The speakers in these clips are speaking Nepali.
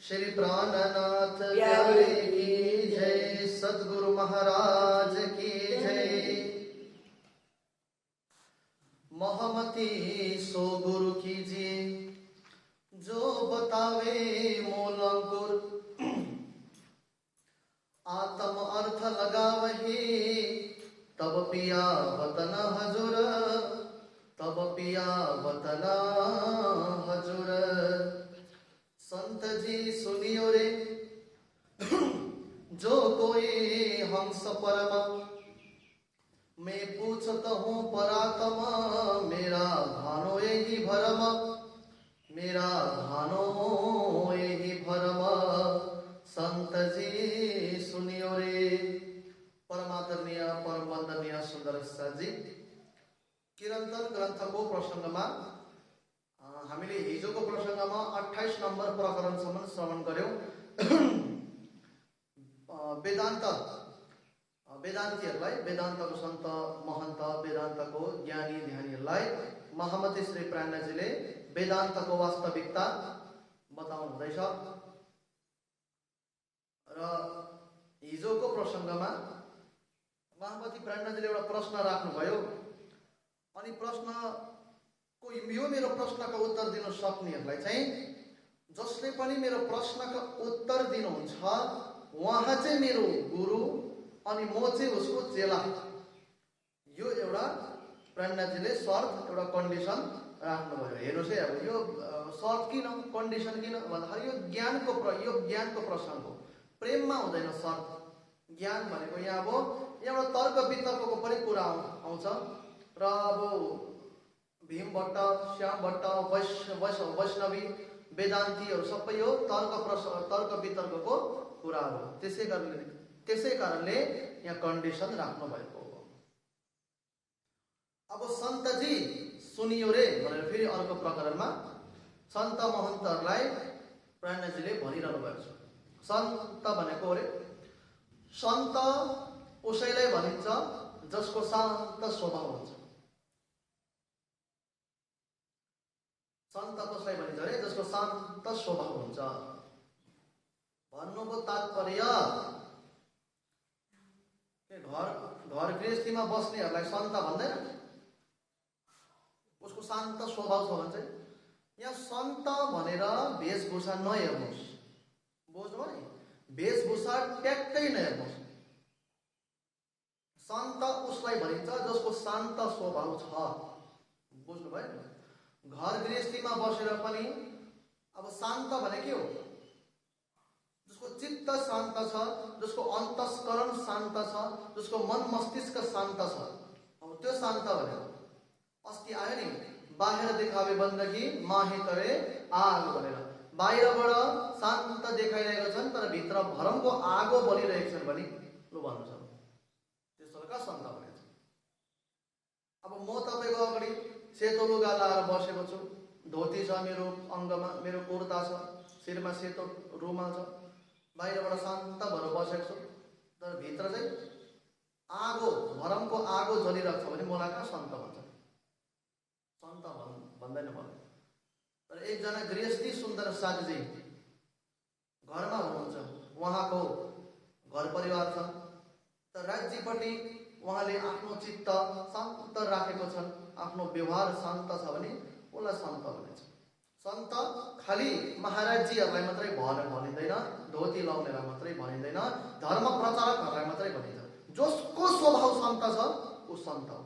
श्री प्राणनाथ प्यारे की जय, सद्गुरु महाराज की जय। महमती सो गुरु कीजिए जो बतावे मूल अंकुर, आत्म अर्थ लगावही तब पिया वतन हजूर, तब पिया वतन हजूर। संत जी सुनियो रे जो कोई हंस परम, मैं पूछत हूँ परात्मा, मेरा भानो यही भरम, मेरा भानो यही भरम। संत जी सुनियो रे। परमादरणीय परम वन्दनीय सुन्दर साजी, किरन्तन ग्रन्थको प्रसङ्गमा हामीले हिजोको प्रसङ्गमा 28 नम्बर प्रकरणसम्म श्रवण गर्यौं। वेदान्तीहरूलाई, वेदान्तको सन्त महन्त, वेदान्तको ज्ञानी ध्यानीहरूलाई महमती श्री प्राणनाथजीले वेदान्तको वास्तविकता बताउनु हुँदैछ। र हिजोको प्रसङ्गमा महमती प्राणनाथजीले एउटा प्रश्न राख्नुभयो, अनि प्रश्नको यो मेरो प्रश्नको उत्तर दिन सक्नेहरूलाई चाहिँ, जसले पनि मेरो प्रश्नको उत्तर दिनुहुन्छ उहाँ चाहिँ मेरो गुरु अनि म चाहिँ उसको चेला। यो एउटा प्राणनाथजीले शर्त, एउटा कन्डिसन राख्नुभयो। हेर्नुहोस् है, अब यो शर्त किन, कन्डिसन किन भन्दाखेरि यो ज्ञानको प्रसङ्ग हो, प्रेममा हुँदैन शर्त। ज्ञान भनेको यहाँ अब एउटा तर्क वितर्कको पनि कुरा आउँछ। र अब भीम भट्ट, श्याम भट्ट, वैष्णवी, वेदान्तीहरू सबै यो तर्क वितर्कको कुराहरू हो। त्यसै कारणले यहाँ कन्डिसन राख्नु भएको हो। अब सन्तजी सुनियो रे भनेर फेरि अर्को प्रकरणमा सन्त महन्तहरूलाई प्राणनाथजीले भनिरहनु भएको छ। सन्त भनेको अरे सन्त उसैलाई भनिन्छ जसको शान्त स्वभाव हुन्छ। सन्त कसलाई भनिन्छ अरे जसको शान्त स्वभाव हुन्छ। भन्नुको तात्पर्य घर गृहस्थीमा बस्नेहरूलाई सन्त भन्दैन, उसको शान्त स्वभाव छ भन्छ। यहाँ सन्त भनेर वेशभूषा नहेर्नुहोस्, बुझ्नु नि, वेशभूषा ट्याक्कै नहेर्नुहोस्। सन्त उसलाई भनिन्छ जसको शान्त स्वभाव छ, बुझ्नु भयो। घर गृहस्थीमा बसेर पनि अब शान्त भने के हो? जसको चित्त शान्त छ, जसको अन्तस्करण शान्त छ, जसको मन मस्तिष्क शान्त छ, अब त्यो शान्त भनेको। अस्ति आयो नि, बाहिर देखावे बन्दगी माहे करे आगो भनेर। बाहिरबाट शान्त देखाइरहेको छन् तर भित्र भरमको आगो बलिरहेको छन् भने लु भन्नु छ, त्यसलाई कहाँ सन्त भनेको छ? अब म तपाईँको अगाडि सेतो लुगा लाएर बसेको छु, धोती छ मेरो अङ्गमा, मेरो कुर्ता छ, शिरमा सेतो रुमाल छ, बाहिरबाट शान्त भएर बसेको छु, तर भित्र चाहिँ आगो, भरमको आगो जलिरहेको छ भने मलाई कहाँ सन्त भन्छ? सन्त भन्दैन मलाई। तर एकजना गृहस्थी सुन्दर साथी घरमा हुनुहुन्छ, उहाँको घर परिवार छ, तर राज्यपट्टि उहाँले आफ्नो चित्त शान्त राखेको छन्, आफ्नो व्यवहार शान्त छ भने उसलाई सन्त भनिन्छ। सन्त खालि महाराजीहरूलाई मात्रै भनिँदैन, धोती लाउनेलाई मात्रै भनिँदैन, धर्म प्रचारकहरूलाई मात्रै भनिन्छ। जसको स्वभाव शान्त छ ऊ सन्त हो।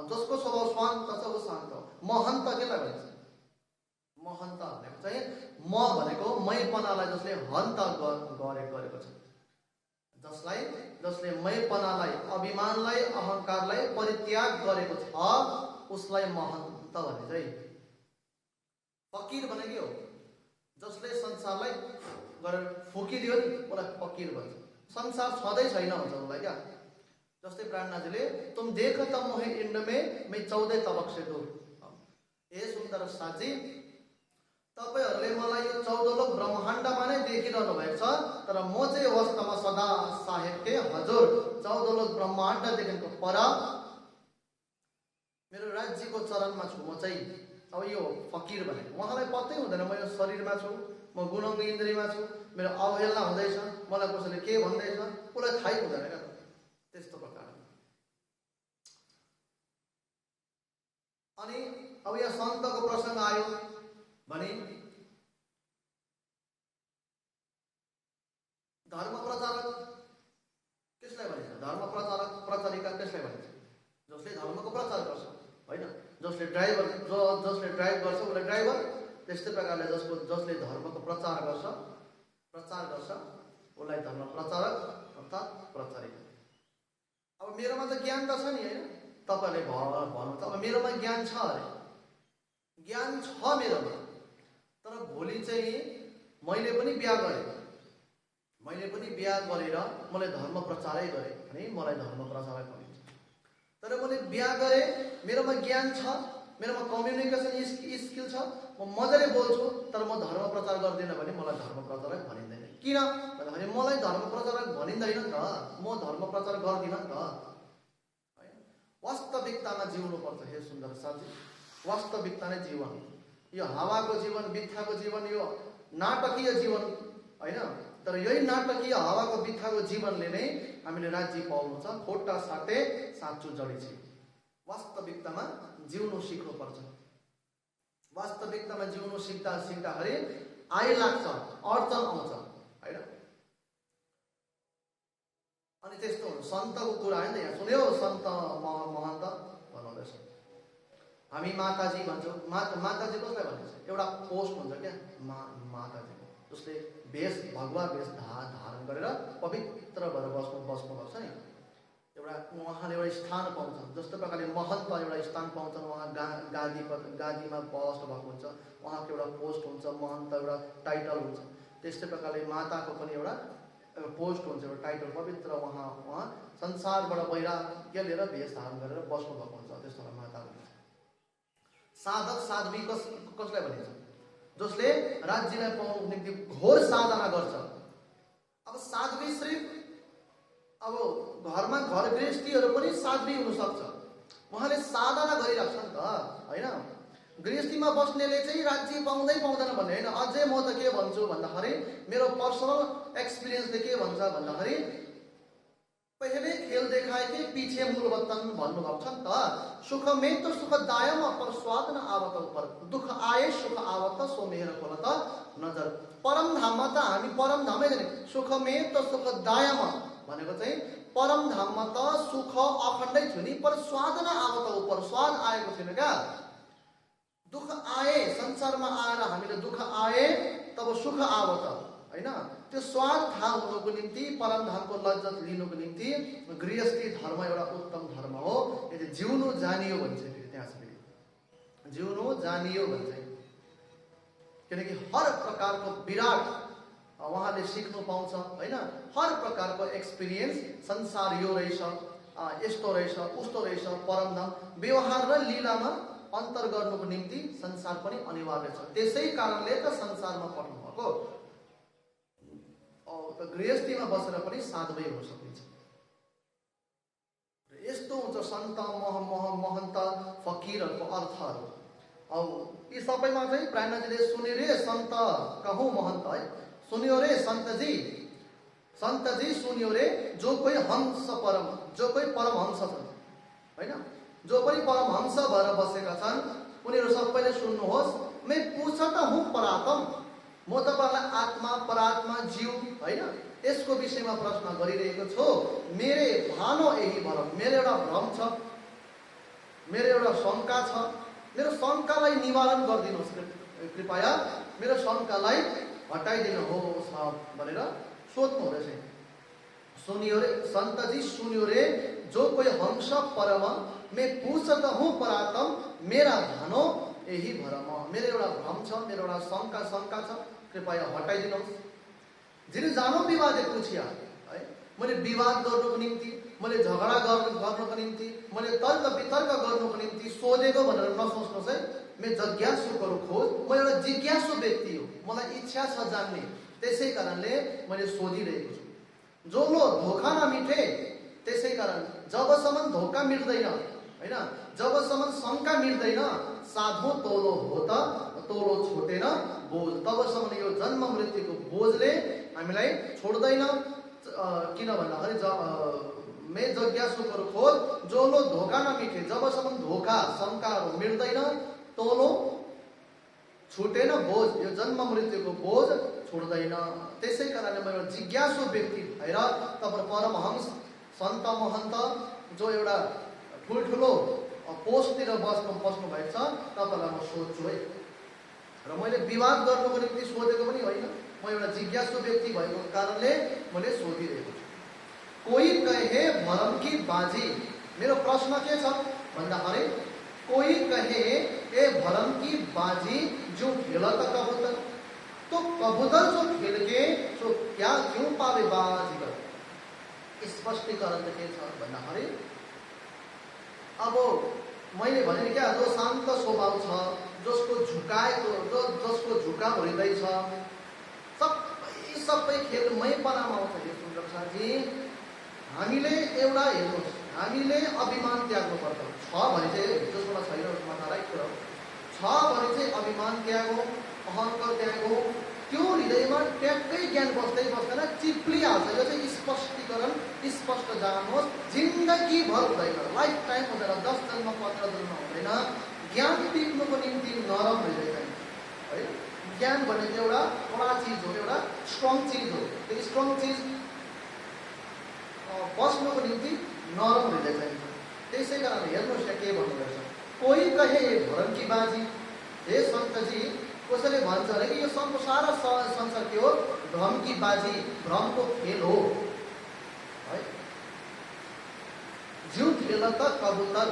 जसको स्वभाव शान्त छ ऊ शान्त हो। महन्त केलाई भनिन्छ? महन्त भनेको चाहिँ म भनेको मैपनालाई जसले हन्त गरेको छ, जसले मैपनालाई, अभिमानलाई, अहङ्कारलाई परित्याग गरेको छ उसलाई महन्त भनिन्छ है। फकीर भने के हो? जसले संसारलाई गरेर फुकिदियो नि उसलाई फकीर भन्छ। संसार छँदै छैन भन्छ उसलाई क्या। जस्तै प्राणनाथजीले तुम देख त मोहे इंड में मैं 14 तबक से दूर। ए सुन्दर साथी, तपाईहरुले मलाई यो 14 लोक ब्रह्माण्डमा नै देखिरहनु भएको छ, तर म चाहिँ वास्तवमा सदा साहेबके हजुर 14 लोक ब्रह्माण्ड देखिको पर मेरो राज्यको चरणमा छु। म चाहिँ अब यो फकीर भने उहाँलाई पत्तै हुँदैन म यो शरीरमा छु, म गुणङ्ग इन्द्रियमा छु, मेरो अवहेलना हुँदैछ, मलाई कसैले के भन्दैछ, उसलाई थाहै हुँदैन क्या। त्यस्तो प्रकार। अनि अब यहाँ सन्तको प्रसङ्ग आयो भने धर्म प्रचारक कसलाई भनिन्छ? धर्म प्रचारक प्रचारिका कसलाई भनिन्छ? जसले धर्मको प्रचार गर्छ होइन, जसले ड्राइभ गर्छ उसलाई ड्राइभर। त्यस्तै प्रकारले जसले धर्मको प्रचार गर्छ उसलाई धर्म प्रचारक अर्थात् प्रचारिका। अब मेरोमा त ज्ञान त छ नि होइन, तपाईँहरूले भन्नुहुन्छ अब मेरोमा ज्ञान छ अरे, ज्ञान छ मेरोमा, तर भोलि चाहिँ मैले पनि बिहा गरेर मैले धर्म प्रचारै गरेँ भने मलाई धर्म प्रचारक भनिन्छ। तर मैले बिहा गरेँ, मेरोमा ज्ञान छ, मेरोमा कम्युनिकेसन स्किल छ, म मजाले बोल्छु, तर म धर्म प्रचार गर्दिनँ भने मलाई धर्म प्रचारक भनिँदैन। किन भन्दाखेरि मलाई धर्म प्रचारक भनिँदैन नि त, म धर्म प्रचार गर्दिनँ नि त। वास्तविकतामा जिउनुपर्छ हे सुन्दर साथी, वास्तविकता नै जीवन। यो हावाको जीवन, बित्थाको जीवन, यो नाटकीय जीवन होइन, तर यही नाटकीय हावाको बित्थाको जीवनले नै हामीले राज्य पाउनु छ। खोटा साटे साँचो जडी छ। वास्तविकतामा जिउनु सिक्नुपर्छ। वास्तविकतामा जिउनु सिक्दाखेरि लाग्छ, अडचन आउँछ होइन। अनि त्यस्तो हुन्छ सन्तको कुरा होइन। यहाँ सुन्यो सन्त महन्त भन्नुहुँदैछ, हामी माताजी भन्छौँ। माताजी कसलाई भनिन्छ? एउटा पोस्ट हुन्छ क्या माताजी, जसले भगवा वेश धारण गरेर पवित्र भएर बस्नुपर्छ नि। उहाँले एउटा स्थान पाउँछ। जस्तो प्रकारले महन्त एउटा स्थान पाउँछन्, उहाँ गादीमा बस्नु भएको हुन्छ, उहाँको एउटा पोस्ट हुन्छ, महन्त एउटा टाइटल हुन्छ। त्यस्तै प्रकारले माताको पनि एउटा पोस्ट हुन्छ, एउटा टाइटल, पवित्र। उहाँ संसारबाट वैराग्य लिएर वेश धारण गरेर बस्नु भएको हुन्छ, त्यसलाई माता भनिन्छ। साधक साध्वी कसलाई भनिन्छ? जसले राज्यलाई पाउनुको निम्ति घोर साधना गर्छ। अब साध्वी सिर्फ अब घरमा घर गृहस्थीहरू पनि साध्वी हुन सक्छ, उहाँले साधना गरिरहेको छ नि त होइन। गृहस्थीमा बस्नेले चाहिँ राज्य पाउँदैन भन्ने होइन। अझै म त के भन्छु भन्दाखेरि मेरो पर्सनल एक्सपिरियन्सले के भन्छ भन्दाखेरि पहिले खेल देखाए कि पीछे मूल वतन भन्नुभएको छ नि त। सुख में तो सुखदायम पर स्वाद न आवत ऊपर, दुख आए सुख आवत सो मेहर खोल त नजर। परम धाममा त हामी परम धामै जाने। सुख में तो सुखदायम भनेको चाहिँ परम धाममा त सुख अखण्डै थियो नि, पर स्वाद न आवत ऊपर, स्वाद आएको थिएन क्या। दुख आए, संसारमा आएर हामीले दुख आए तब सुख आवत होइन। त्यो स्वाद थाहा हुनुको निम्ति, परम धामको लज्जत लिनुको निम्ति गृहस्थी धर्म एउटा उत्तम धर्म हो। यदि जिउनु जानियो भने चाहिँ फेरि त्यहाँ छ, जिउनु जानियो भने चाहिँ, किनकि हर प्रकारको विराट उहाँले सिक्नु पाउँछ होइन। हर प्रकारको एक्सपिरियन्स, संसार यो रहेछ, यस्तो रहेछ, उस्तो रहेछ। परमधाम व्यवहार र लीलामा अन्तर गर्नुको निम्ति संसार पनि अनिवार्य छ। त्यसै कारणले त संसारमा पठाउनु भएको। गृहस्थीमा बसेर पनि साध्वी हुन सकिन्छ। यस्तो हुन्छ सन्त महन्त फकीरहरूको अर्थहरू। अब यी सबैमा चाहिँ प्राणजीले सुन्यो रे सन्त कहूँ महन्त है, सुन्यो रे सन्तजी सुन्यो रे जो कोही हंस परम, जो कोही परमहंस छन् होइन, जो पनि परमहंस भएर बसेका छन् उनीहरू सबैले सुन्नुहोस्। मै पूछ त हुँ परात्म, म तपाईँलाई आत्मा परात्मा जीव होइन यसको विषयमा प्रश्न गरिरहेको छु। मेरे भानो यही भरम, मेरो एउटा भ्रम छ, मेरो एउटा शङ्का छ, मेरो शङ्कालाई निवारण गरिदिनुहोस् कृपया, मेरो शङ्कालाई हटाइदिनुहोस् भनेर सोध्नु हुँदैछ। सुनियो रे सन्तजी सुनियो रे जो कोही हंस परम, मैं पूछ त हूँ परात्म मेरा भानो यही भरम। मेरो एउटा भ्रम छ, मेरो एउटा शङ्का छ, कृपया हटाइदिनुहोस्। जिन जानो विवादे पूछिया है, मैले विवाद गर्नुको निम्ति, मैले झगडा गर्नुको निम्ति, मैले तर्क वितर्क गर्नुको निम्ति सोधेको भनेर नसोच्नुहोस् है। मैं जिज्ञासु करू खोज, म एउटा जिज्ञासु व्यक्ति हो, मलाई इच्छा छ जान्ने, त्यसै कारणले मैले सोधिरहेको छु। जो लो धोखा नमिटे, त्यसै कारण जबसम्म धोका मिट्दैन हैन। जबसम्म शङ्का मिट्दैन साधो तौलो हो त तौलो छुटेन बोझ, तबसम्म यो जन्म मृत्युको बोझले हामीलाई छोड्दैन। किन भन्दाखेरि मे जिज्ञासु करो खोज जोलो धोका नमिटे, जबसम्म धोका शङ्काहरू मिट्दैन तौलो छुटेन बोझ, यो जन्म मृत्युको बोझ छोड्दैन। त्यसै कारणले म एउटा जिज्ञासु व्यक्ति भएर तपाईँ परमहंस सन्त महन्त जो एउटा ठुल्ठुलो पोस्टतिर बस्नु भएको छ तपाईँलाई म सोध्छु है। र मैले विवाद गर्नुको निम्ति सोधेको पनि होइन, म एउटा जिज्ञासु व्यक्ति भएको कारणले मैले सोधिरहेको छु। कोही कहे भरम की बाजी, मेरो प्रश्न के छ भन्दाखेरि कोही कहे ए भरम की बाजी जो खेला त कबूतर, तो कबूतर जो खेल के तो क्या क्यों पावे बाजीगर। स्पष्टीकरण त के छ भन्दाखेरि अब मैले भने क्या, जो शान्त स्वभाव छ, जसको झुकाव हृदय छ, सबै खेल मैपनामा आउँछ। सुन्दर साथी, हामीले एउटा हेर्नुहोस्, हामीले अभिमान त्याग्नुपर्छ। छ भने चाहिँ जसकोमा छैन उसमा राइट कुरा हो। छ भने चाहिँ अभिमान त्याग हो, अहङ्कार त्याग हो। त्यो हृदयमा ट्याक्कै ज्ञान बस्दै बस्दैन, चिप्लिहाल्छ। यो चाहिँ स्पष्टीकरण स्पष्ट जानुहोस्, जिन्दगीभर हुँदैन, लाइफ टाइम हुँदैन, 10 जन्म 15 जन्म हुँदैन। ज्ञान टिप्नुको निम्ति नरम हृदय चाहिन्छ है। ज्ञान भनेको एउटा कडा चिज हो, एउटा स्ट्रङ चिज हो। त्यो स्ट्रङ चिज बस्नुको निम्ति नरम हृदय चाहिन्छ। त्यसै कारणले हेर्नुहोस् यहाँ के भन्नुहुँदैछ, कोही कहे भरम की बाजी, हे सन्तजी कसैले भन्छ अरे कि यो सारा संसार के हो, भ्रम की बाजी, भ्रमको खेल हो है। जिउ खेल त कबूतर।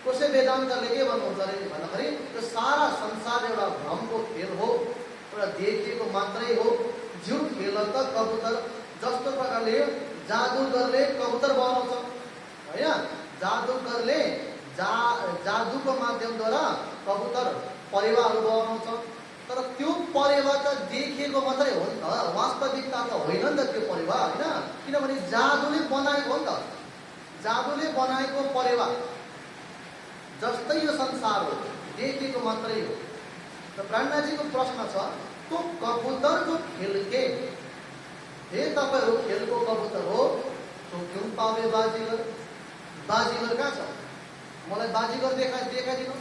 कसै वेदान्तले के भन्नुहुन्छ अरे भन्दाखेरि यो सारा संसार एउटा भ्रमको खेल हो, एउटा देखिएको मात्रै हो। जिउ खेल त कबूतर, जस्तो प्रकारले जादुगरले कबूतर बनाउँछ हैन। जादुगरले जादुको माध्यमद्वारा कबूतर परेवाहरू बनाउँछ, तर त्यो परेवा त देखिएको मात्रै हो नि त, वास्तविकता त होइन नि त त्यो परेवा हैन। किनभने जादुले बनाएको हो नि त, जादुले बनाएको परेवा जस्तै यो संसार हो, देखिएको मात्रै हो। त ब्रह्माजीको प्रश्न छ, तो कबूतर जो खेल के, हे तपाईहरु खेलको कबूतर हो, तो क्यों पावे बाजीगर। बाजीगर कहाँ छ, मलाई बाजीगर देखाइदिनु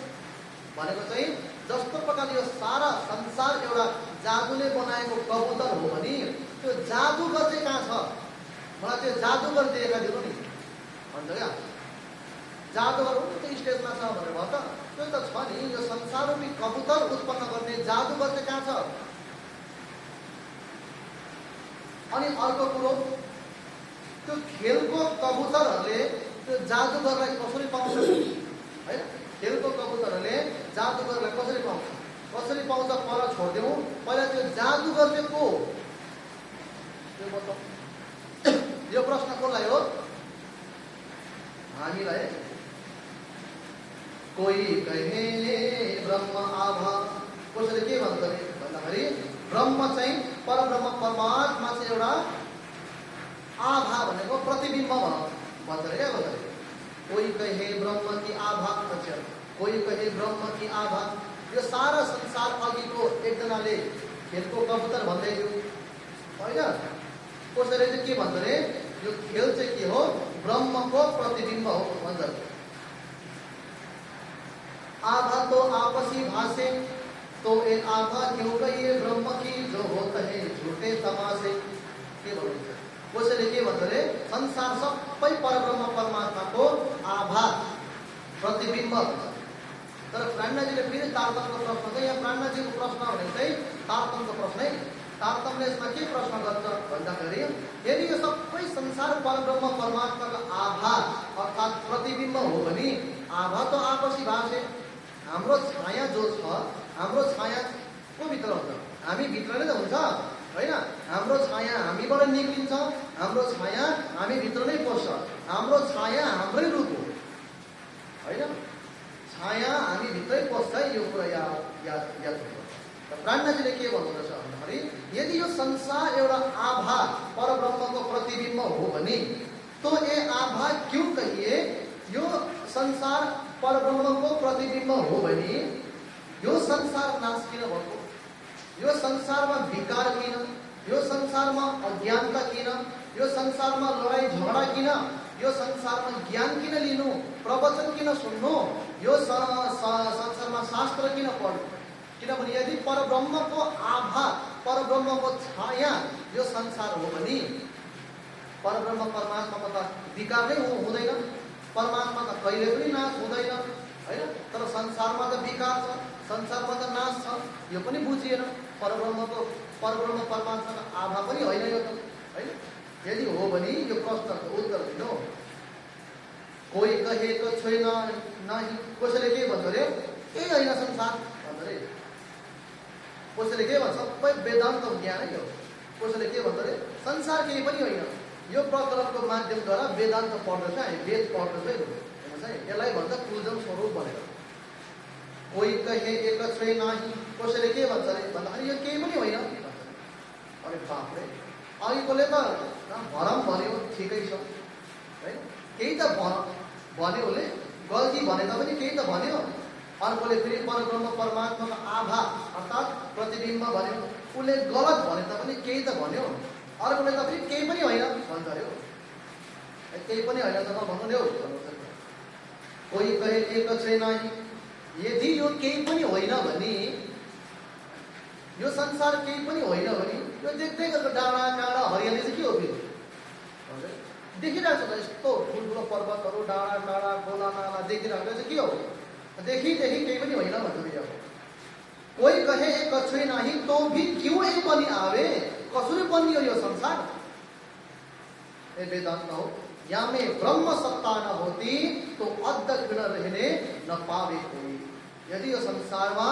भनेको चाहिँ जस्तो प्रकारले यो सारा संसार एउटा जादुले बनाएको कबूतर हो भने त्यो जादुगर चाहिँ कहाँ छ, मलाई त्यो जादुगर देखाइदिनु नि भन्छ क्या। जादुगर हो त्यो स्टेजमा छ भनेर भयो त, त्यो त छ नि। यो संसाररूपी कबूतर उत्पन्न गर्ने जादुगर चाहिँ कहाँ छ। अनि अर्को कुरो, त्यो खेलको कबूतरहरूले त्यो जादुगरलाई कसरी पाउँछ है। खेलको कबूतरहरूले जादुगरलाई कसरी पाउँछ पर छोडिदेऊ। पहिला त्यो जादुगर चाहिँ को हो त्यो बताऊ। यो प्रश्न कसलाई हो, हामीलाई। कोही कहे ब्रह्म आभा, कसैले के भन्छ भन्दाखेरि ब्रह्म चाहिँ परब्रह्म परमात्मा चाहिँ एउटा आभा भनेको प्रतिबिम्ब भन्छ रे क्या भन्छ। कोही कहे ब्रह्म की आभा भन्छ, कोही कहे ब्रह्म की आभा। यो सारा संसार अघिको एकजनाले खेलको कबूतर भन्दै थियो होइन। कसैले चाहिँ के भन्छ रे, यो खेल चाहिँ के हो, ब्रह्मको प्रतिबिम्ब हो भन्छ। आभा तो आपसी भाषे, तो एक आभा क्यों कहिए ब्रह्म की, जो होता है झूठे तमाशे। के भन्नुहुन्छ, कसैले के भन्छ रे, संसार सबै परब्रह्म परमात्माको आभा प्रतिबिम्ब भन्छ। तर ब्रह्माजीले फेरि तारतम्यको प्रश्न चाहिँ, यहाँ ब्रह्माजीको प्रश्न भनेको चाहिँ तारतम्यको प्रश्न है। तारतम्यले यसमा के प्रश्न गर्छ भन्दाखेरि, यदि यो सबै संसार परब्रह्म परमात्माको आभा अर्थात् प्रतिबिम्ब हो भने आभा त आपसी भाषे, हाम्रो छाया जो छ, हाम्रो छाया को भित्र हुन्छ, हामी भित्र नै त हुन्छ होइन। हाम्रो छाया हामीबाट निक्लिन्छ, हाम्रो छाया हामी भित्र नै पस्छ, हाम्रो छाया हाम्रै रूप हो होइन। छाया हामी भित्रै पस्छ, यो कुरा याद ब्रह्माजीले के भन्नुहुँदैछ भन्दाखेरि, यदि यो संसार एउटा आभा परब्रह्मको प्रतिबिम्ब हो भने तो ये आभा क्यों कहिए, यो संसार परब्रह्मको प्रतिबिम्ब हो भने यो संसार नाश किन भएको? यो संसारमा विकार किन? यो संसारमा अज्ञानता किन? यो संसारमा लडाई झगडा किन? यो संसारमा ज्ञान किन लिनु? प्रवचन किन सुन्नु? यो संसारमा शास्त्र किन पढ्नु? किनभने यदि परब्रह्मको आभा, परब्रह्मको छाया यो संसार हो भने परब्रह्म परमात्मामा त विकार नै हुँदैन, परमात्मा त कहिले पनि नाश हुँदैन हैन। तर संसारमा त विकार छ, संसारमा त नाश छ, यो पनि बुझिएन। परब्रह्म परमात्माको आभा पनि होइन यो त हैन। यदि हो भने यो प्रश्नको उत्तर दिनु। कोही कहेको छैन नाही, कसैले के भन्छ रे? केही होइन संसार भन्छ रे। कसैले के भन्छ? सबै वेदान्त ज्ञान है यो। कसैले के भन्छ रे? संसार केही पनि होइन। यो प्रकरणको माध्यमद्वारा वेदान्त पढ्दैछ, वेद पढ्दैछ हेर्नुहोस् है। यसलाई भन्छ कुलजम स्वरूप भनेर। कोही कहे एक छै नाही, कसैले के भन्छ रे भन्दाखेरि यो केही पनि होइन। अरे बापरे, अहिलेकोले त भरम भन्यो, ठिकै छ है, केही त भन्यो उसले, गल्ती भने तापनि केही त भन्यो। अर्कोले फेरि परब्रह्म परमात्माको आभा अर्थात् प्रतिबिम्ब भन्यो, उसले गलत भने तापनि केही त भन्यो। अर्कोले त फेरि केही पनि होइन भन्छ अरे हो। केही पनि होइन त नभन्नु नि हौ। कोही कहे एक छै नाही, यदि यो केही पनि होइन भने, यो संसार केही पनि होइन भने, यो देख्दै गरेको डाँडा काँडा हरियाली चाहिँ के हो फेरि? देखिरहेको छ त यस्तो ठुल्ठुलो पर्वतहरू, डाँडा काँडा खोला नाला देखिरहेको चाहिँ के हो? देखि केही पनि होइन भन्छ भैया। कोही कहे एक छै नाही तो भी क्यों एक बनी आवे, कसरी बनियो यो संसार? ये वेदांत हो। या में ब्रह्म सत्ता न होती तो अद्ध क्षण रहने न पावे कोई। यदि यो संसारमा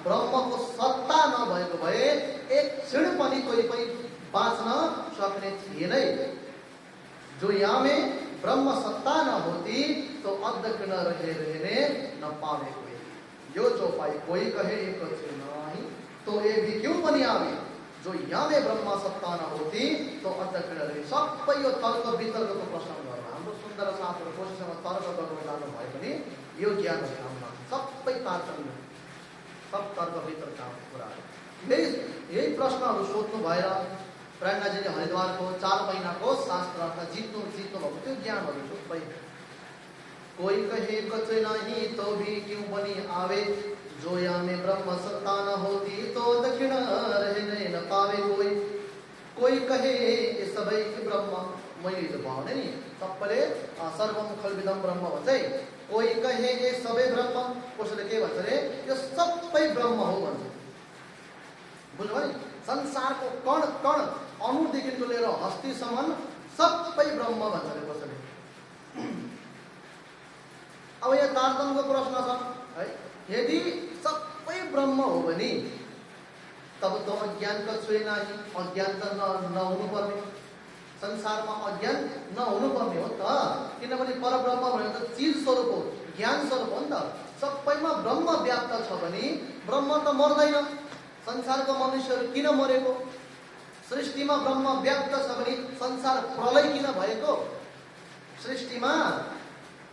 ब्रह्मको सत्ता नभएको भए एक क्षण पनि कोही पनि बाँच्न सक्ने थिएनै। जो यहाँ में ब्रह्म सत्ता न होती तो अद्ध क्षण रहने न पावे कोई। यो जो पाई कोई कहे एक छै नाही तो ये भी क्यों बनी आवे। जो यहाँ में ब्रह्म सत्ता न होती तो अद्ध क्षण रहे। सबै यो तर्क वितर्कको प्रश्न गर्नु। हाम्रो सुन्दर शास्त्र कोशीसँग तर्क गर्नु जानु भए पनि यो ज्ञान हुँदैन। सबै तार्किक, सब तर्क वितर्कको कुराहरू। यही प्रश्नहरू सोध्नु भएर प्रेरणाजीले हरिद्वारको 4 महिनाको शास्त्रार्थ जित्नु भएको त्यो ज्ञानहरू सबै। कोई कहे कुछ नहीं तो भी क्यों बनी आवे, जो यहाँ में ब्रह्म सत्ता न होती तो दक्षिण रहने न पावे कोई। कोई कहे ये सबै ब्रह्म, मैले जो भने नि सबैले सर्वम खल्विदम ब्रह्म भन्छ है। कोही कहे ये सबै ब्रह्म, कसैले के भन्छ रे? यो सबै ब्रह्म हो भन्छ। बुझ्नुभयो नि? संसारको कण कण अणुदेखिको लिएर हस्तीसम्म सबै ब्रह्म भन्छ रे कसैले। अब यहाँ तारतम्यको प्रश्न छ है। यदि सबै ब्रह्म हो भने तब त अज्ञान का छुए नाही, अज्ञान त नहुनु पर्ने, संसारमा अज्ञान नहुनु पर्ने हो त। किनभने परब्रह्म भनेको त चीज स्वरूप हो, ज्ञान स्वरूप हो नि त। सबैमा ब्रह्म व्याप्त छ भने ब्रह्म त मर्दैन। संसारको मनुष्यहरू किन मरेको? सृष्टिमा ब्रह्म व्याप्त छ भने संसार प्रलय किन भएको? सृष्टिमा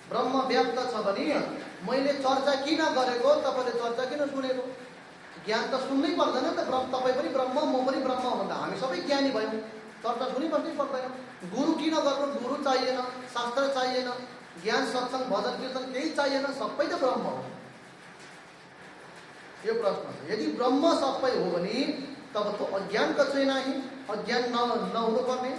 ब्रह्म व्याप्त छ भने मैले चर्चा किन गरेको, तपाईले चर्चा किन सुनेको? ज्ञान त सुन्नै पर्दैन त। तपाईँ पनि ब्रह्म, म पनि ब्रह्म भन्दा हामी सबै ज्ञानी भयौँ, चर्चा सुनिबस्नै पर्दैन। गुरु किन गर्नु? गुरु चाहिएन, शास्त्र चाहिएन, ज्ञान सत्संग भजन कीर्तन केही चाहिएन, सबै त ब्रह्म हो। यो प्रश्न छ। यदि ब्रह्म सबै हो भने तब तो अज्ञान कछुए नाही, अज्ञान नहुनु पर्ने।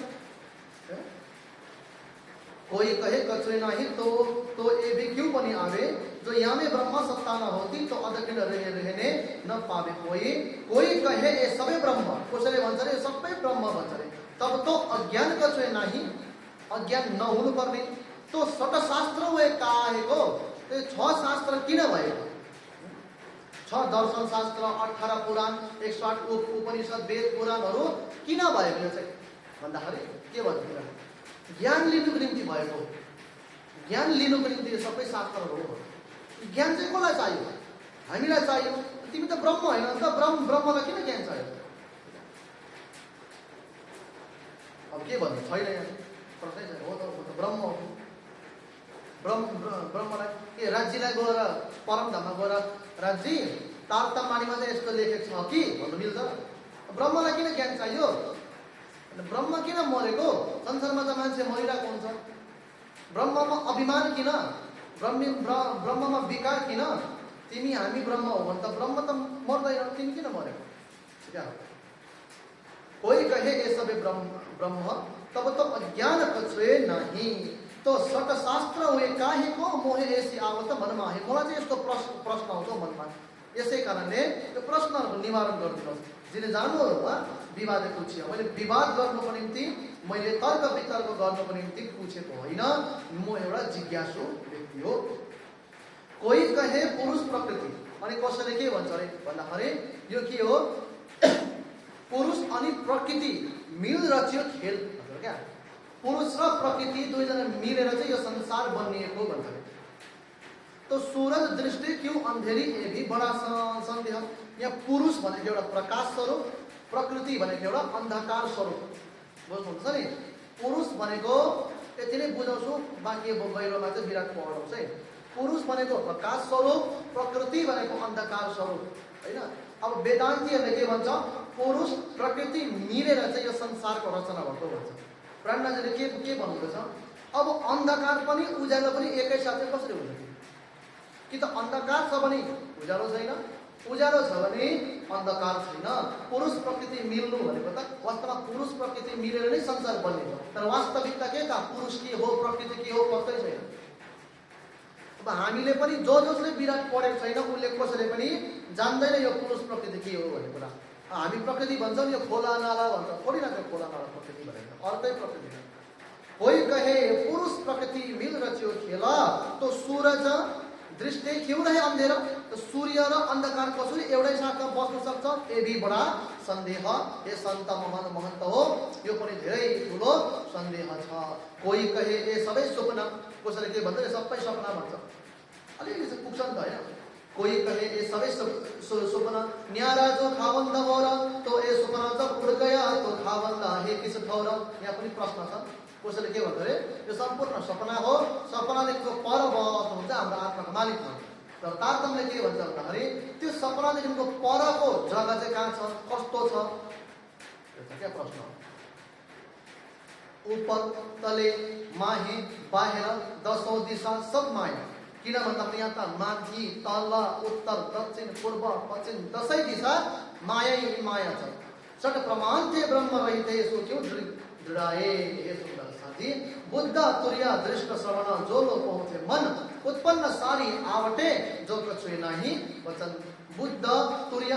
कोई कहे कछुए नाही तो ये भी क्यों बनी आवे, जो यहाँ में ब्रह्म सत्ता न होती तो अदखिल रहने न पावे कोई। कोई कहे ये सबै ब्रह्म, कसैले भन्छ रे सबै ब्रह्म भन्छ रे, तब तो अज्ञान कछुए नाही, अज्ञान नहुनु पर्ने। तो सट शास्त्र वे काहेको? त्यो 6 शास्त्र किन भएको? 6 दर्शन शास्त्र, 18 पुराण, 108 उपनिषद, वेद पुराणहरू किन भएको चाहिँ भन्दाखेरि के भन्छ? ज्ञान लिनुको निम्ति भएको। ज्ञान लिनुको निम्ति सबै शास्त्रहरू हो। ज्ञान चाहिँ कसलाई चाहियो? हामीलाई चाहियो। तिमी त ब्रह्म होइन त, ब्रह्मलाई किन ज्ञान चाहियो? अब के भन्नु? छैन यहाँ प्रश्नै छैन। हो त ब्रह्म हो। ब्रह्मलाई के राज्यलाई गएर परमधाममा गएर राज्य तारतमानीमा चाहिँ यस्तो लेखेको छ कि भन्नु मिल्छ? ब्रह्मलाई किन ज्ञान चाहियो? ब्रह्म किन मरेको? संसारमा त मान्छे मरिरहेको हुन्छ। ब्रह्ममा अभिमान किन? ब्रह्ममा विकार किन? तिमी हामी ब्रह्म हो भने त ब्रह्म त मर्दैन, तिमी किन मरेको? क्या कोई कहे ये सब ब्रह्म तब तो अज्ञान कछुए नहीं, तो सट शास्त्र हुए काहे को मोहे ऐसी आवत मनमा है। मलाई चाहिँ यस्तो प्रश्न आउँछ मनमा, यसै कारणले त्यो प्रश्नहरूको निवारण गरिदिनुहोस्। जिले जानुहरूमा विवादे पुछियो, मैले विवाद गर्नुको निम्ति, मैले तर्क वितर्क गर्नुको निम्ति पुछेको होइन, म एउटा जिज्ञासु व्यक्ति हो। कोही कहे पुरुष प्रकृति, अनि कसैले के भन्छ अरे भन्दाखेरि यो के हो, पुरुष अनि प्रकृति मिल रच्यो खेल भन्छ क्या। पुरुष र प्रकृति दुईजना मिलेर चाहिँ यो संसार बनिएको भन्छ। तो सूरज दृष्टि क्यों अंधेरी, ये भी बड़ा संदेह। यहाँ पुरुष भनेको एउटा प्रकाश स्वरूप, प्रकृति भनेको एउटा अन्धकार स्वरूप। बुझ्नुहुन्छ नि? पुरुष भनेको यति नै बुझाउँछु, बाँकी गहिरोमा चाहिँ विराट पढाउँछ है। पुरुष भनेको प्रकाश स्वरूप, प्रकृति भनेको अन्धकार स्वरूप हैन। अब वेदान्तीहरूले के भन्छ, पुरुष प्रकृति मिलेर चाहिँ यो संसारको रचना भएको भन्छ। ब्रह्माजीले के भन्नुहुन्छ, अब अन्धकार पनि उज्यालो पनि एकैसाथै कसरी हुन्छ? कि त अन्धकार छ भने उज्यालो छैन, उज्यालो छ भने अन्धकार छैन। पुरुष प्रकृति मिल्नु भनेको त वास्तवमा पुरुष प्रकृति मिलेर नै संसार बनिन्छ। तर वास्तविकता के त पुरुष के हो प्रकृति के हो पत्तै छैन। अब हामीले पनि जसले विराट पढेको छैन उसले कसैले पनि जान्दैन यो पुरुष प्रकृति के हो भन्ने कुरा। हामी प्रकृति भन्छौँ, यो खोला नाला भन्छ, थोरै न त्यो खोला नाला प्रकृति भनेको अर्कै प्रकृति हो। कोही कहे पुरुष प्रकृति मिल रच्यो खेला, तो सूरज दृष्टि क्यों रहे अंधेरा, तो सूर्य र अन्धकार कसरी एउटै साथमा बस्न सक्छ? ए भी बडा सन्देह। ए सन्त महान महन्त हो, यो पनि धेरै ठुलो सन्देह छ। कोही कहे ए सबै सपना, कसैले के भन्छ सबै सपना भन्छ, अलिकति चाहिँ पुग्छ नि त हैन। कोही कहे ए सबै सपना न्यारा जो खावन्द मोर, तो ए सपना जब उड गया तो खावन्द हे किस ठौर। यहाँ पनि प्रश्न छ, कसैले के भन्छ अरे यो सम्पूर्ण सपना हो, सपनादेखिको पर बस्नुहुन्छ हाम्रो आत्माको मालिक हो। तर तारतम्यले के भन्छ भन्दाखेरि त्यो सपनादेखिको परको जग्गा चाहिँ कहाँ छ, कस्तो छ, यो छ क्या प्रश्न। ऊपर तले माहे बाहिर दशौं दिशा सब माया। किन भन्दाखेरि यहाँ त माथि तल उत्तर दक्षिण पूर्व पश्चिम दशै दिशा माया माया छ। सट प्रमाण थे ब्रह्म रहिते यसो क्यों दृढाए। बुद्ध तुर्या दृष्ट श्रवण जो लो पहुँचे मन, उत्पन्न सारी आवटे जो कछुए नाही वचन। बुद्ध तुर्य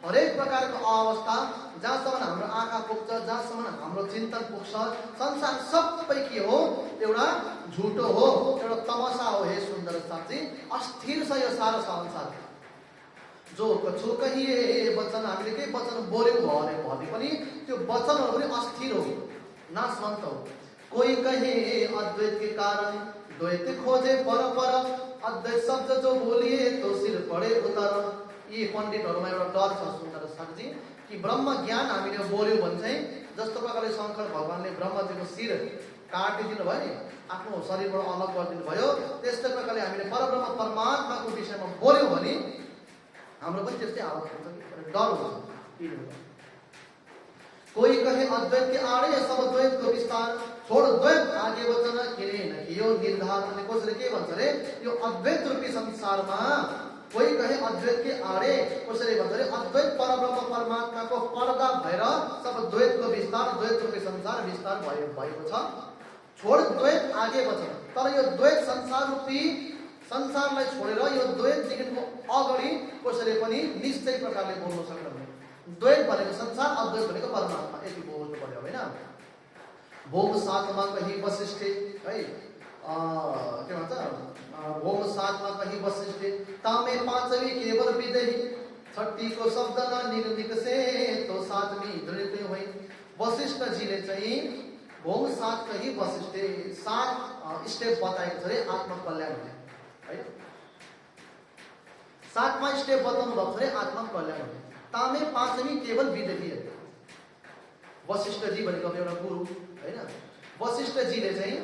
हरेक प्रकारको अवस्था जहाँसम्म हाम्रो आँखा पुग्छ, जहाँसम्म हाम्रो चिन्तन पुग्छ, संसार सबै के हो, एउटा झुटो हो, एउटा तमासा हो। हे सुन्दर साथी, अस्थिर छ यो सारा संसार। जो कछु कहिए वचन, हामीले केही वचन बोल्यौँ भने पनि त्यो वचनहरू पनि अस्थिर हो, नाशवन्त हो। कोई कहे अद्वैत के कारण द्वैत खोजे पर पर, अद्वैत शब्द जो बोलिए तो सिर पड़े उतर। यी पण्डितहरूमा एउटा डर छ सुन्दर साथी कि ब्रह्म ज्ञान हामीले बोल्यौँ भने चाहिँ जस्तो प्रकारले शङ्कर भगवानले ब्रह्मजीको शिर काटिदिनु भयो नि, आफ्नो शरीरबाट अलग गरिदिनु भयो, त्यस्तै प्रकारले हामीले परब्रह्म परमात्माको विषयमा बोल्यौँ भने हाम्रो पनि त्यस्तै हालत हुन्छ, डर हुन्छ। कोई कहे अद्वैत के आड़े सब द्वैत को विस्तार, छोड़ द्वैत आगे वचन किने न कियो निर्धार। अनि कसैले के भन्छ रे यो अद्वैत रूपी संसारमा, कोही कहे अद्वैत के आड़े, कसैले भन्छ रे अद्वैत परब्रह्म परमात्माको पर्दा भएर सब द्वैतको विस्तार, द्वैत रूपी संसार विस्तार भएको छ। छोड द्वैत आगे वचन, तर यो द्वैत संसार रूपी संसारलाई छोडेर यो द्वैतदेखिको अगाडि कसैले पनि निश्चय प्रकारले बोल्न सक्दैन। द्वैत भनेको संसार, अद्वैत भनेको परमात्मा, यति बोल्नु पर्यो हैन। भोग साथमा कहीं वशिष्ठे है, के भन्छ भोग साथमा कहीं वशिष्ठे, तामे पाँचवी केवल विदेही, छठी को शब्द न निकसे तो सातवीं दृढ़ हुई। वशिष्ठ जीले चाहिँ भोग साथ कहीं वशिष्ठे 7 स्टेप बताएको छ रे आत्मा कल्याण हुने है। 7मा स्टेप बताउनु भएको छ रे आत्मा कल्याण हुने। तामे पाँचवी केवल विदेही, वशिष्ठ जी भनेको एउटा गुरु हैन। वशिष्ठ जीले चाहिँ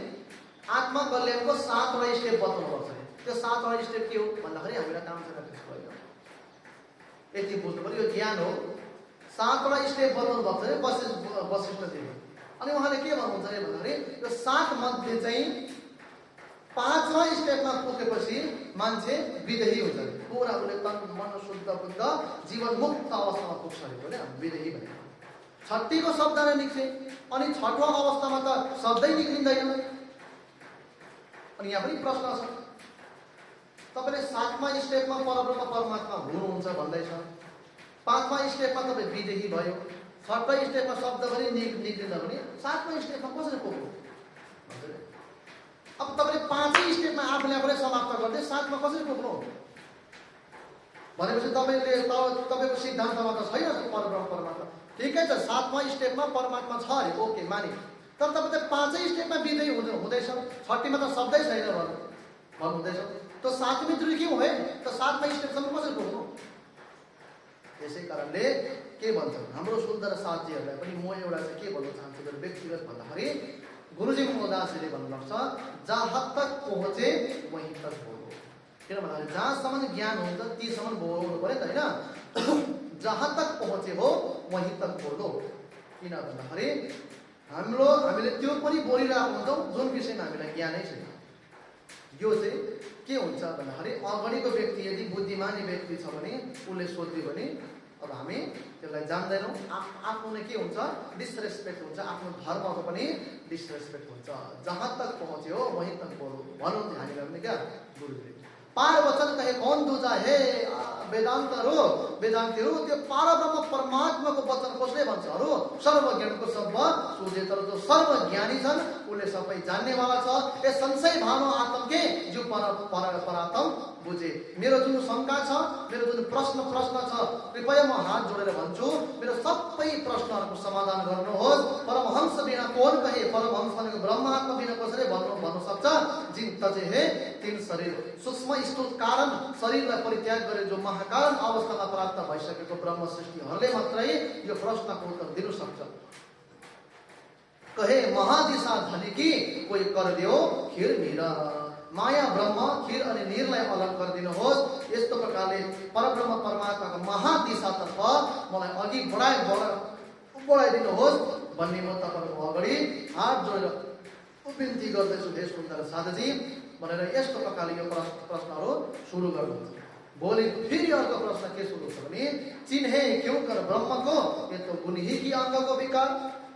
आत्मा कल्याणको 7वटा स्टेप बताउनुपर्छ। त्यो 7वटा स्टेप के हो भन्दाखेरि हामीलाई काम छैन त्यसको होइन। यति बुझ्नु पर्यो, यो ज्ञान हो। 7वटा स्टेप बताउनु भएको छ वशिष्ठजीले। अनि उहाँले के भन्नुहुन्छ अरे भन्दाखेरि यो 7 मध्ये चाहिँ 5वां स्टेपमा पुगेपछि मान्छे विदेही हुन्छ, पुरा उसले तन मन शुद्ध बुद्ध जीवन मुक्त अवस्थामा पुग्छ अरे होइन विदेही भनेको। 6 शब्द नै निक्से, अनि 6वां अवस्थामा त शब्दै निक्लिँदैन। अनि यहाँ पनि प्रश्न छ, तपाईले 7वां स्टेपमा परब्रह्म परमात्मा हुनुहुन्छ भन्दैछ, 5वां स्टेपमा तपाईँ विदेही भयो, 6वां स्टेपमा शब्द पनि निक्लिँदा पनि 7वां स्टेपमा कसरी पुग्नु? अब तपाईले 5 स्टेपमा आफूले आफूलाई समाप्त गर्दै 7मा कसरी पुग्नु भनेपछि तपाईँको सिद्धान्तमा त छैन परब्रह्म परमात्मा। ठिकै छ, 7वां स्टेपमा परमात्मा छ अरे, ओके माने, तर तपाईँ त 5 स्टेपमा विदेही हुँदैछ, 6मा त शब्दै छैन भन्नुहुँदैछ। त 7वीं त्रुटि के हो है त 7वां स्टेपसम्म कसरी पुग्नु? त्यसै कारणले के भन्छ हाम्रो सुन्दर साथीहरूलाई पनि म एउटा चाहिँ के भन्न चाहन्छु मेरो व्यक्तिगत भन्दाखेरि गुरुजी मोहदासजीले भन्नुहुन्छ जहाँ तक पहुँचे वहीं तक बोलो। किन भन्दाखेरि जहाँसम्म ज्ञान हुन्छ तीसम्म बोल्नु पर्यो नि त होइन। जहाँ तक पहुँचे हो वहीं तक बोलो। किन भन्दाखेरि हामीले त्यो पनि बोलिरहेको हुन्छौँ जुन विषयमा हामीलाई ज्ञानै छैन। यो चाहिँ के हुन्छ भन्दाखेरि अगाडिको व्यक्ति यदि बुद्धिमानी व्यक्ति छ भने उसले सोध्यो भने अब हामी त्यसलाई जान्दैनौँ, आफ्नो नै के हुन्छ डिसरेस्पेक्ट हुन्छ, आफ्नो धर्मको पनि डिसरेस्पेक्ट हुन्छ। जहाँ तक पहुँच्यो वहीं तक बोलो भन्नुहुन्छ हामीलाई पनि क्या गुरुले। पार वचन कहे कौन दूजा हे वेदान्तहरू त्यो परब्रह्म परमात्माको वचन कसले भन्छ अरू सर्वज्ञानको सर्व सोझे, तर जो सर्वज्ञानी छन् उसले सबै जान्नेवाला छ। यस संशय भावना आत्म के जो परात्म बुझे। मेरो जुन शङ्का छ, मेरो जुन प्रश्न छ, कृपया म हात जोडेर भन्छु मेरो सबै प्रश्नहरूको समाधान गर्नुहोस्। परमहंस बिना कौन कहे, परमहंस भनेको ब्रह्मात्मा बिना कसरी भन्नु सक्छ। जिन तजे हे तीन शरीर सूक्ष्म स्थूल कारण शरीरलाई परित्याग गरे जो महाकारण अवस्थामा प्राप्त भइसकेको ब्रह्म सृष्टिहरूले मात्रै यो प्रश्नको उत्तर दिन सक्छ। कहे महादिशा धनिकी कोही गरिदियो खीर निर, माया ब्रह्म खीर अनि निरलाई अलग गरिदिनुहोस्। यस्तो प्रकारले परब्रह्म परमात्माको महादिशातर्फ मलाई अघि बढाइदिनुहोस् भन्ने म तपाईँको अगाडि हात जोडेर बिन्ती गर्दैछु हे सुन्दर साधुजी भनेर यस्तो प्रकारले यो प्रश्नहरू सुरु गर्नुहुन्छ। भोलि फेरि अर्को प्रश्न के सुरु छ भने चिन्हे क्यों कर ब्रह्म को ये तो गुण ही की अंग को विकार,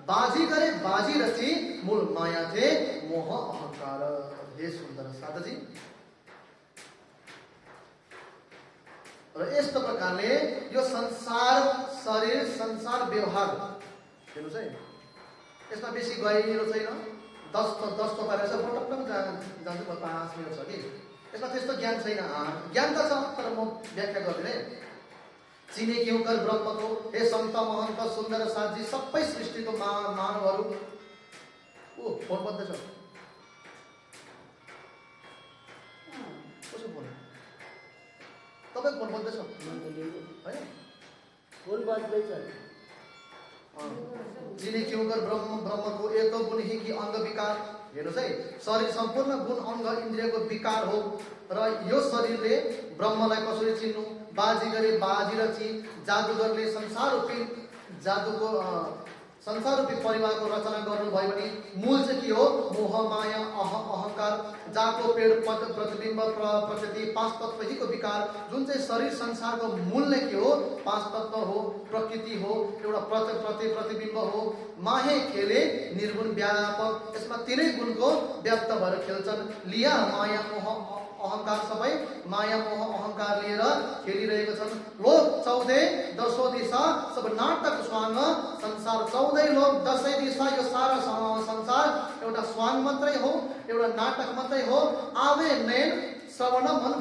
बाजी करे बाजी रची मूल माया थे मोह अहंकार। हे सुन्दर साधुजी र यस्तो प्रकारले यो संसार शरीर संसार व्यवहार हेर्नुहोस् है, यसमा बेसी गहिरो छैन। 10 पारेर चाहिँ पटक्क जान्छु म 5 मिनट छ कि यसमा त्यस्तो ज्ञान छैन। ज्ञान त छ तर म व्याख्या गर्दिनँ। चिने क्यों कर ब्रह्मको हे सन्त महन्त सुन्दर साथजी सबै सृष्टिको मानवहरू फोन बन्दैछ कसो बोल्नु तपाईँ फोन बन्दैछ होइन फोन बन्दैछ। जिने क्यों कर ब्रह्मको एक गुण ही कि अंग विकार। हेर्नुहोस् है, शरीर सम्पूर्ण गुण अंग इन्द्रियको विकार हो र यो शरीरले ब्रह्मलाई कसरी चिन्नु। बाजी गरे बाजी रची, जादुगरले संसार रूपी परिवारको रचना गर्नुभयो भने मूल चाहिँ के हो मोह माया अहंकार। जाको पेड़ प्रतिबिम्ब प्रकृति 5 तत्व ही को विकार। जुन चाहिँ शरीर संसारको मूल नै के हो 5 तत्व हो, प्रकृति हो, एउटा प्रतिबिम्ब हो। माहे खेले निर्गुण व्यापक, यसमा 3 गुणको व्याप्त भएर खेल्छन्। लिया माया मोह अहंकार, सबै माया मोह अहंकार लिएर खेलिरहेको छन्। लोक 14 दशों दिशा सब नाटक स्वांग संसार 14 लोक 10 दिशा यो सारा संसार एउटा स्वांग मात्रै हो, एउटा नाटक मात्रै हो। आवे नयन श्रवण मन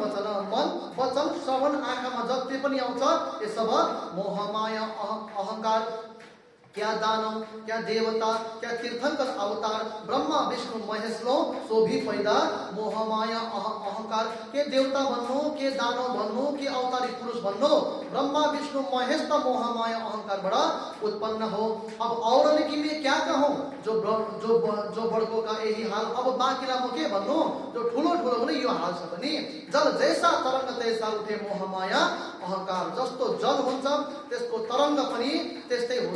वचन श्रवण आँखामा जति पनि आउँछ यो सब मोह माया अहंकार क्या दानव, क्या देवता, क्या तीर्थंकर अवतार ब्रह्मा विष्णु महेश लो सो भी पैदा मोह माया अहंकार। के देवता भन्नु, के दानव भन्नु, के अवतारी पुरुष भन्नु, ब्रह्मा विष्णु महेश त मोह माया अहंकारबाट उत्पन्न हो। अब औरले कि मैं क्या कहूँ, जो बड़को का यही हाल। अब बाँकीलाई म के भन्नु, जो ठुलो ठुलो पनि यो हाल छ पनि। जल जैसा तरंग तैसा उठे मोह माया अहंकार। जस्तो जल हुन्छ त्यसको तरंग पनि त्यस्तै हो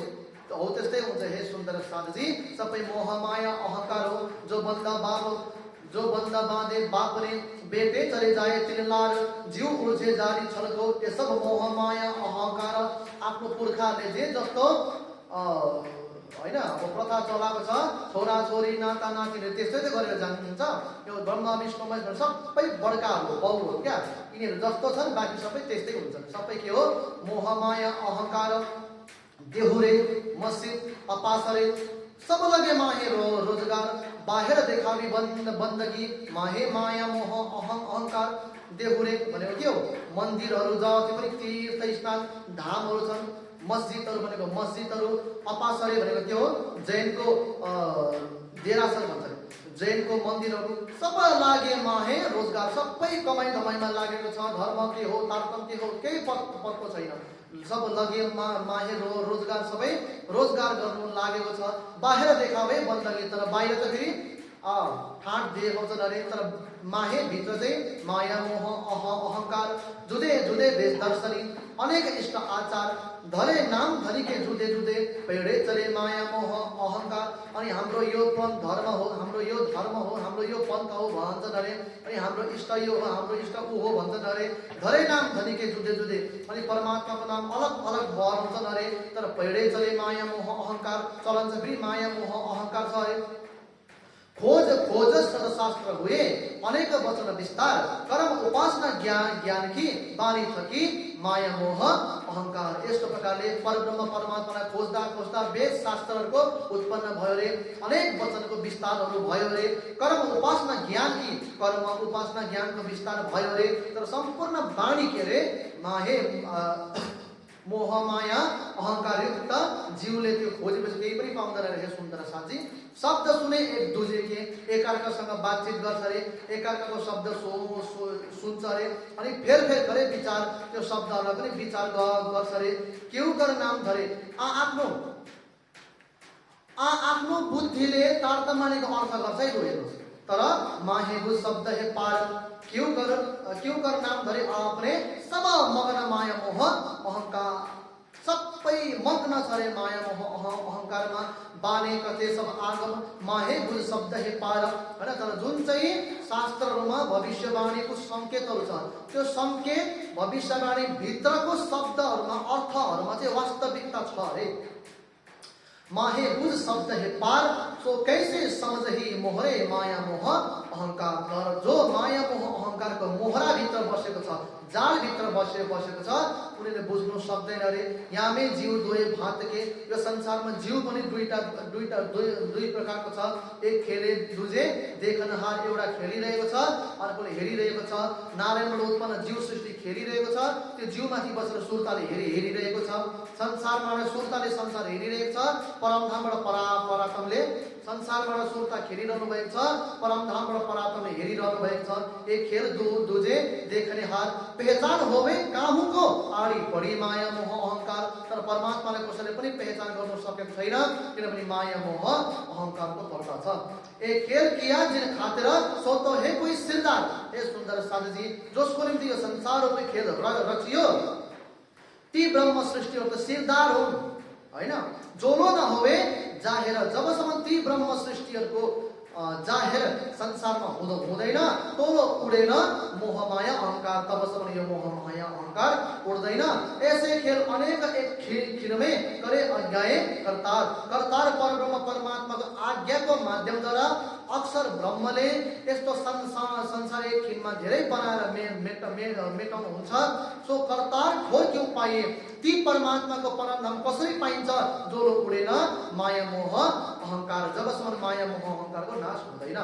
त्यस्तै हुन्छ। हे सुन्दर साधुजी, सबै मोह माया अहंकार हो। जो बंदा बाँधे बाप रे, बेटे चले जाए तिललार, जीव उर्जे जारी छलको, ये सब मोह माया अहंकार। आफ्नो पुर्खाले जे जस्तो हैन अब प्रथा चलाएको छ, छोरा छोरी नाता नातिले त्यस्तै त गरेर जान्छ। यो ब्रह्मा विष्णु महेश सबै बड्काहरू बाउ हो क्या, यिनीहरू जस्तो छन् बाँकी सबै त्यस्तै हुन्छन्। सबै के हो, मोह माया अहंकार। देहुरे मस्जिद अपासरे सब लगे माहे रोजगार, बाहिर देखावी बन्दगी माहे माया मोह अहंकार। देहुरे भनेको के हो, मन्दिरहरू जति पनि तीर्थ स्थान धामहरू छन्, मस्जिदहरू भनेको मस्जिदहरू। अपासरे भनेको के हो, जैनको देरासर भन्छन्, जैनको मन्दिरहरू। सब लागे माहे रोजगार, सबै कमाइ धमाइमा लागेको छ। धर्म के हो, तारतम के हो, केही पत्तो छैन। सब लगे माहे रोजगार, सबै रोजगार गर्नु लागेको छ। बाहिर देखावे बन्दगी, तर बाहिर त फेरि ठाट देखाउँछन् अरे, तर माहे भित्र चाहिँ माया मोह अहंकार। जुदे जुदे भेष दर्शनी अनेक इष्ट आचार, धरे नाम धरी के जुदे जुदे पेड़े चले माया मोह अहंकार। अनि हाम्रो यो धर्म हो, हाम्रो यो धर्म हो, हाम्रो यो पन्थ हो भन्छन् अरे, अनि हाम्रो इष्ट यो हो, हाम्रो इष्ट ऊ हो भन्छन् अरे। धरे नाम धरी के जुदे जुदे, अनि परमात्माको नाम अलग अलग भन्छन् अरे, तर पेड़े चले माया मोह अहंकार। चलन चाहिँ फेरि माया मोह अहंकार छ अरे। खोज खोज सदशास्त्र हुए अनेक वचन विस्तार, कर्म उपासना ज्ञान की बानी थकी माया मोह अहंकार। यस्तो प्रकारले परब्रह्म परमात्मालाई खोज्दा खोज्दा वेद शास्त्रहरूको उत्पन्न भयो रे, अनेक वचनको विस्तारहरू भयो रे। कर्म उपासना ज्ञान की, कर्म उपासना ज्ञानको विस्तार भयो रे, तर सम्पूर्ण बाणी के रे माहे मोह माया अहंकार युक्त जीवले त्यो खोजेपछि केही पनि पाउँदैन रहेछ। सुन्दर साथी, शब्द सुने एक दूजे के, एकअर्कासँग बातचित गर्छ अरे, एकअर्काको शब्द सुन्छ अरे, अनि फेर करे विचार, त्यो शब्दहरूलाई पनि विचार गर्छ अरे। केउ कर नाम धरे आफ्नो बुद्धिले तारतम्यको अर्थ गर्छ है हेर्नुहोस्। तर माहेबु शब्द हे पार, क्यों कर नाम धरे आपने सब मग्न माया मोह अहंकार। सबै मग्न छ रे माया मोह अहंकारमा। बाने कथे सब आगम माहे बुझ शब्द हे पार हैन। तर जुन चाहिँ शास्त्रहरूमा भविष्यवाणीको संकेतहरू छ, त्यो संकेत भविष्यवाणी भित्रको शब्दहरूमा अर्थहरूमा चाहिँ वास्तविकता छ रे। माहे बुझ शब्द हे पार, सो कैसे समझ ही मोहरे माया मोह अहंकार। तर जो माया मोह अहंकारको मोहरा भित्र बसेको छ, जाल भित्र बसेको छ, उनीहरूले बुझ्नु सक्दैन रे। यामै जीव दुई भात के, यो संसारमा जीव पनि दुई प्रकारको छ। एक खेले दुजे देखनहार, एउटा खेलिरहेको छ, अर्कोले हेरिरहेको छ। नारायणबाट उत्पन्न जीव सृष्टि खेलिरहेको छ, त्यो जीवमाथि बसेर सुरताले हेरिरहेको छ। संसारबाट सुरताले संसार हेरिरहेको छ, परमधामबाट परात्मले संसारबाट सुरता खेलिरहनु भएको छ, परमधामबाट परात्मले हेरिरहनु भएको छ। एक खेल दुजे देखने हार, पहचान होवे काहु को आडी बढी माया मोह अहंकार। तर परमात्मालाई कसैले पनि पहचान गर्न सकेको छैन, किनभने माया मोह अहंकारको पर्दा छ। एक खेल किया जिन खातिर सो तो है कोई सिरदार। हे सुन्दर साधुजी, जसको निम्ति यो संसार रूपी खेल रचियो, ती ब्रह्म सृष्टिहरू त सिरदार हुन् हैन। जोलो नहोवे जाहेर, जबसम्म ती ब्रह्म सृष्टिहरूको जाहेर संसारमा हुँदैन, तोलो उडेन मोह माया अहंकार, तबसम्म यो मोह माया अहंकार उड्दैन। ऐसे खेल अनेक एक खिलमे करे अज्ञाए करतार। परब्रह्म परमात्माको आज्ञाको माध्यमद्वारा अक्षर ब्रह्मले यस्तो संसार एक खिलमा धेरै बनाएर मेटाउनु हुन्छ। सो करतार खोर क्यों पाए, ती परमात्माको परमधाम कसरी पाइन्छ? जो लोक उडेन माया मोह अहंकार, जबसम्म माया मोह अहंकारको नाश हुँदैन।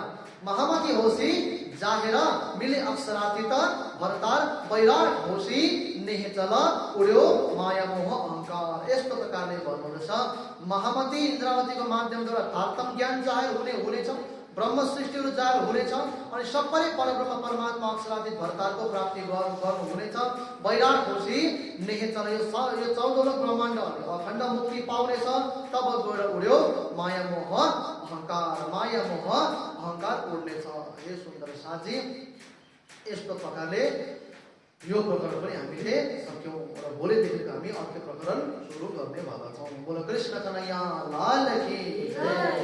महामती होसी जाहेर मिले अक्षरातीत भरतार बैराट होसी नेहेचल उड्यो माया मोह अहंकार। यस्तो प्रकारले भन्नुहुँदछ महामती इन्द्रावतीको माध्यमद्वारा तारतम ज्ञान जाहेर हुनेछ, ब्रह्म सृष्टिहरू जाहेर हुनेछ, अनि सबैले परब्रह्म परमात्मा अक्षरातीत भरतारको प्राप्ति गर्नु हुनेछ। बैराट होसी नेहेचल यो 14 ब्रह्माण्ड अखण्ड मुक्ति पाउनेछ। तब गएर उड्यो माया मोह अहंकार, माया मोह अहंकार उड्नेछ। हे सुन्दर साथी, यस्तो प्रकारले यो प्रकरण पनि हामीले सक्यौं र भोलिदेखि हामी अर्को प्रकरण सुरु गर्ने भएका छौं। बोल कृष्ण कन्हैया लाल की जय।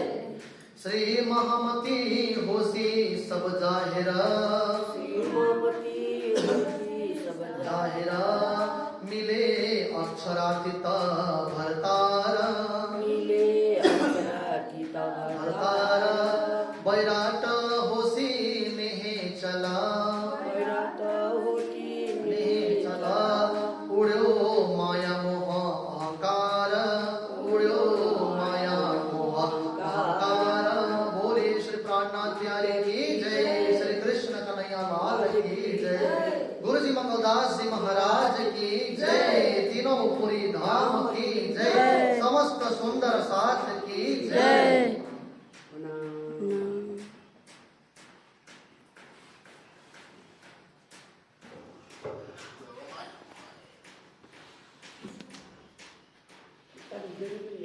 श्री महामती होसी सब जाहिर, जाहिर मिले अक्षरातीत भरतार, भरतार बैराट होसी नेहेचल, उड्यो माया मोह अहंकार, उड्यो माया मोह अहंकार। बोले श्री प्राणनाथ प्यारे की जय, श्री कृष्ण कन्हैया लाल की जय, गुरु जी मंगलदास जी महाराज की जय, तीनों पुरी धाम की जय, समस्त सुंदर साथ की जय। Very, very